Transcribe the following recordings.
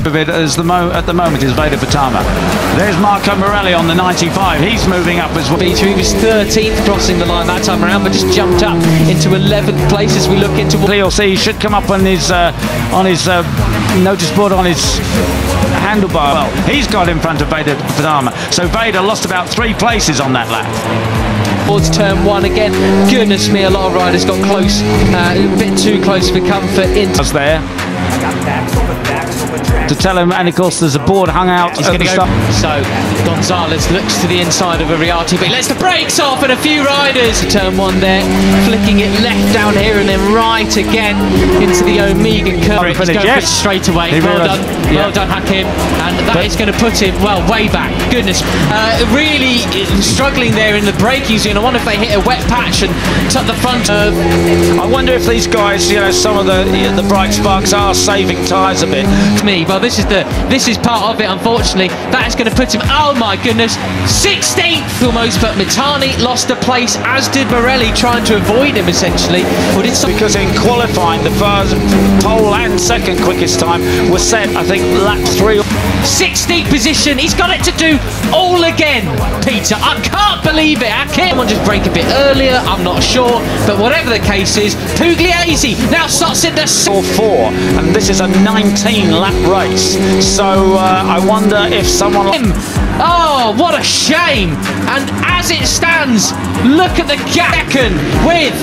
At the moment is Veda Pitama. There's Marco Morelli on the 95. He's moving up as well. He was 13th crossing the line that time around, but just jumped up into 11th place as we look into. You'll see he should come up on his notice board on his handlebar. Well, he's got in front of Veda Pitama. So Veda lost about 3 places on that lap. Towards turn 1 again. Goodness me, a lot of riders got close, a bit too close for comfort. Was there to tell him, and of course there's a board hung out. He's going to go. So Gonzalez looks to the inside of Ariati, but he lets the brakes off, and a few riders. Turn 1 there, flicking it left down here and then right again into the Omega curve. He's going for it straight away. Well done, Hakim, and that is going to put him way back. Goodness, really struggling there in the braking zone. I wonder if they hit a wet patch and tuck the front. I wonder if these guys, some of the bright sparks are saving tyres a bit. Well, this is part of it, unfortunately. That is going to put him, oh my goodness, 16th almost, but Mitani lost a place, as did Morelli, trying to avoid him essentially. Because in qualifying, the first pole and second quickest time was set, I think, lap 3. 16th position, he's got it to do all again, Peter. I can't believe it. Someone just break a bit earlier, I'm not sure, but whatever the case is, Pugliese now starts in the 4, and this is a 19-lap race. So I wonder if someone. Oh, what a shame! And as it stands, look at the gap with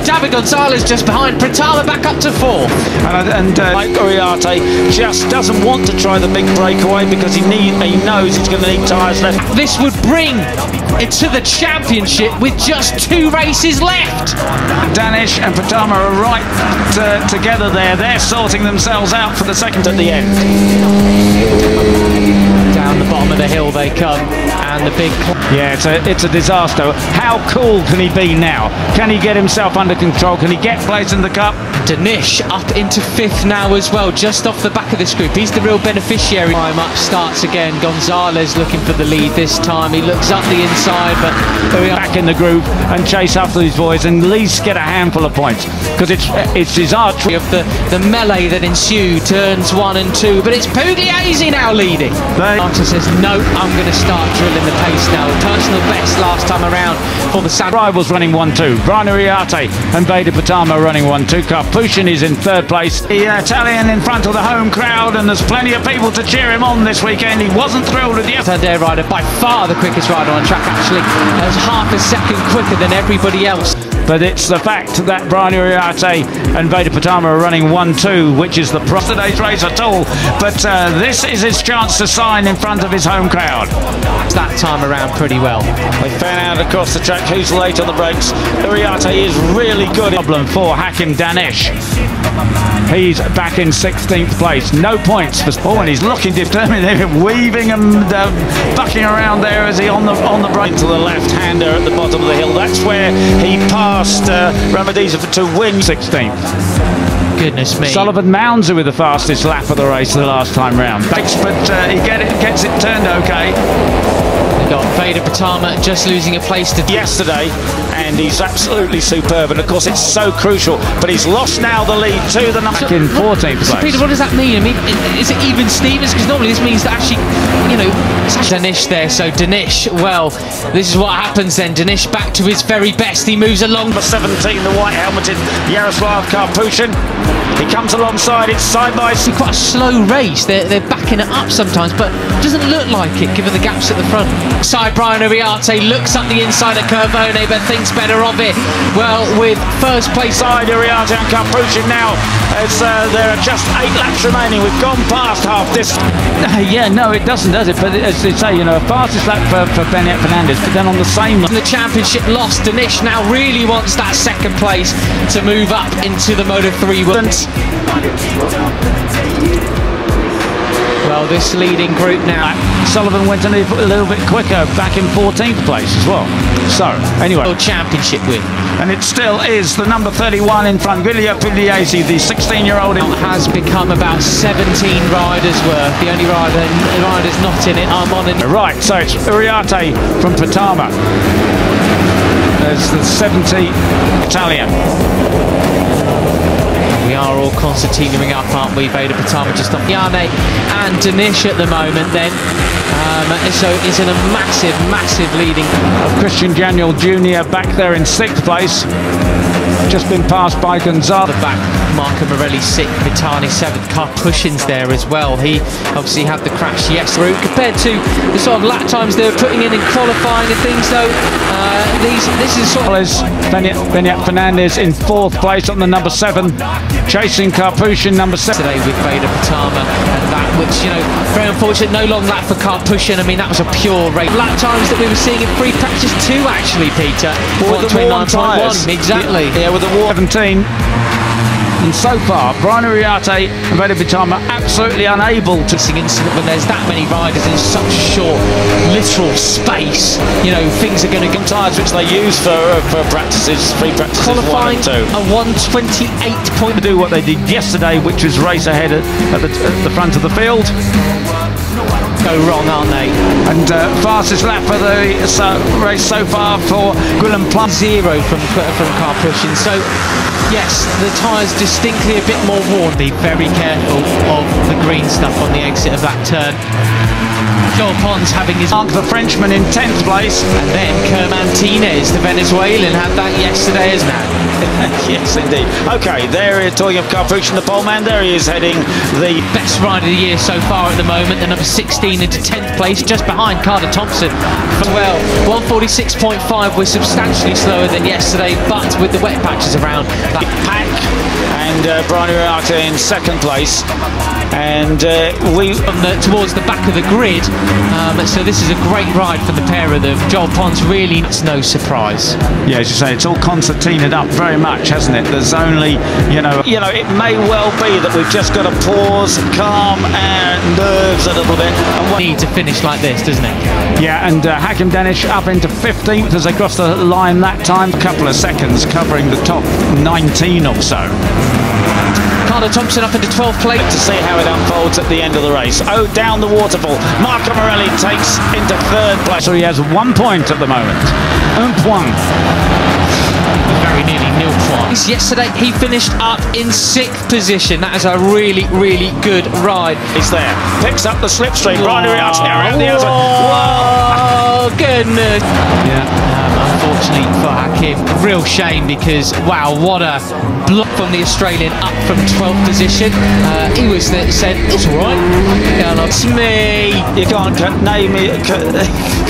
David Gonzalez just behind, Pitama back up to 4th. And like Ariati just doesn't want to try the big breakaway because he knows he's going to need tyres left. This would bring it to the championship with just 2 races left. Danish and Pitama are right together there. They're sorting themselves out for the second at the end. Down the bottom of the hill they come, and the big. Yeah, it's a disaster. How cool can he be now? Can he get himself under control? Can he get place in the cup? Danish up into 5th now as well, just off the back of this group. He's the real beneficiary. Time up starts again. Gonzalez looking for the lead this time. He looks up the inside, but back in the group and chase after these boys and at least get a handful of points, because it's his archery of the melee that ensued. Turns 1 and 2, but it's Pugliese now leading. Martin says, no, I'm going to start drilling the pace now. Personal best last time around for the San Rivals running 1-2. Brian Ariati and Veda Pitama running 1-2. Karpushin is in 3rd place. The Italian in front of the home crowd, and there's plenty of people to cheer him on this weekend. He wasn't thrilled with the Santander rider, by far the quickest rider on track actually. That was half a second quicker than everybody else. But it's the fact that Brian Ariati and Veda Pitama are running 1-2, which is the today's race at all. But this is his chance to sign in front of his home crowd. That time around pretty well. They fan out across the track. Who's late on the brakes? Ariati is really good. Problem for Hakim Danish. He's back in 16th place. No points for Paul, and he's looking determined. They're weaving and bucking around there as he on the brake to the left-hander at the bottom of the hill. That's where he passed Ramadiza to win 16th. Goodness me. Sullivan Mounds with the fastest lap of the race the last time round. But he gets it turned okay. We got Veda Pitama just losing a place to yesterday, and he's absolutely superb. And of course, it's so crucial. But he's lost now the lead to the number in 14th place. So Peter, what does that mean? I mean, is it even Stevens? Because normally this means that actually, Danish there. So Danish, well, this is what happens then. Danish back to his very best. He moves along. Number 17, the white helmeted Yaroslav Karpushin. He comes alongside. It's side by side. It's quite a slow race. They're backing it up sometimes, but it doesn't look like it given the gaps at the front. Side Brian Ariati looks up the inside of Curvone, but thinks better of it. Well, with first place side Ariati and Karpushin now, as there are just 8 laps remaining. We've gone past half this. Yeah, no, it doesn't, does it? But as they say, fastest lap for Benet Fernandez, but then on the same lap. The championship lost. Danish now really wants that second place to move up into the Moto3 world. Well, this leading group now. Sullivan went a little bit quicker, back in 14th place as well. So, anyway. World Championship win. And it still is the number 31 in front. Giulio Pugliese, the 16-year-old. Has become about 17 riders worth. The only rider's not in it. Right, so it's Ariati from Pitama. There's the 70 Italian. We are all concertinaing up, aren't we? Veda Pitama just off Yane and Danish at the moment then. So it's in a massive leading. Christian Daniel Jr. back there in 6th place. Just been passed by Gonzalo. The back, Marco Morelli 6th, Mitani 7th, Karpushin's there as well. He obviously had the crash yesterday. Compared to the sort of lap times they were putting in qualifying and things though, this is sort of... Benyat Fernandez in 4th place on the number 7, chasing Karpushin number 7. Today with Veda Pitama and that, which, you know, very unfortunate, no long lap for Karpushin. I mean, that was a pure race. Lap times that we were seeing in free practice 2 actually, Peter. 1:29.1. Exactly. Yeah, with the 17. And so far, Brian Uriarte and Veda Pitama absolutely unable to... Incident when there's that many riders in such short, literal space. You know, things are going to get... Tyres which they use for practices, free practices. Qualifying 1 and 2. A 1:28. To do what they did yesterday, which was race ahead at the front of the field. Go wrong, aren't they? And fastest lap for the race so far for Gwilym Plum. 0 from Karpushin. So yes, the tyres distinctly a bit more worn. Be very careful of the green stuff on the exit of that turn. Joel Pons having his mark, the Frenchman in 10th place. And then Kerr Martinez, the Venezuelan, had that yesterday as well. Yes, indeed. Okay, there is talking of Karpushin, the pole man. There he is heading the best ride of the year so far at the moment. The number 16 into 10th place, just behind Carter Thompson. Well, 1:46.5 was substantially slower than yesterday, but with the wet patches around, that pack. And Brian Uriarte in 2nd place. And we towards the back of the grid. So this is a great ride for the pair of them. Joel Pons really, it's no surprise. Yeah, as you say, it's all concertinaed up very much, hasn't it? There's only, you know, it may well be that we've just got to pause, calm our nerves a little bit. And need to finish like this, doesn't it? Yeah, and Hakim Danish up into 15th as they cross the line that time. A couple of seconds covering the top 19 or so. Carter Thompson up into 12th place. To see how it unfolds at the end of the race. Oh, down the waterfall. Marco Morelli takes into 3rd place. So he has 1 point at the moment. Un point. Very nearly nil points. Yesterday he finished up in 6th position. That is a really good ride. He's there. Picks up the slipstream. Brian Uriarte around the outside. Whoa, goodness. Yeah. Unfortunately for Hakim, real shame because wow, what a block from the Australian up from 12th position. He was there, said it's all right. It's me. You can't name it.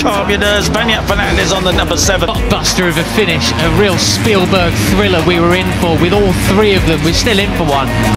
Calm your nerves. Benyat Fernandez on the number 7. Blockbuster of a finish, a real Spielberg thriller we were in for with all 3 of them. We're still in for one.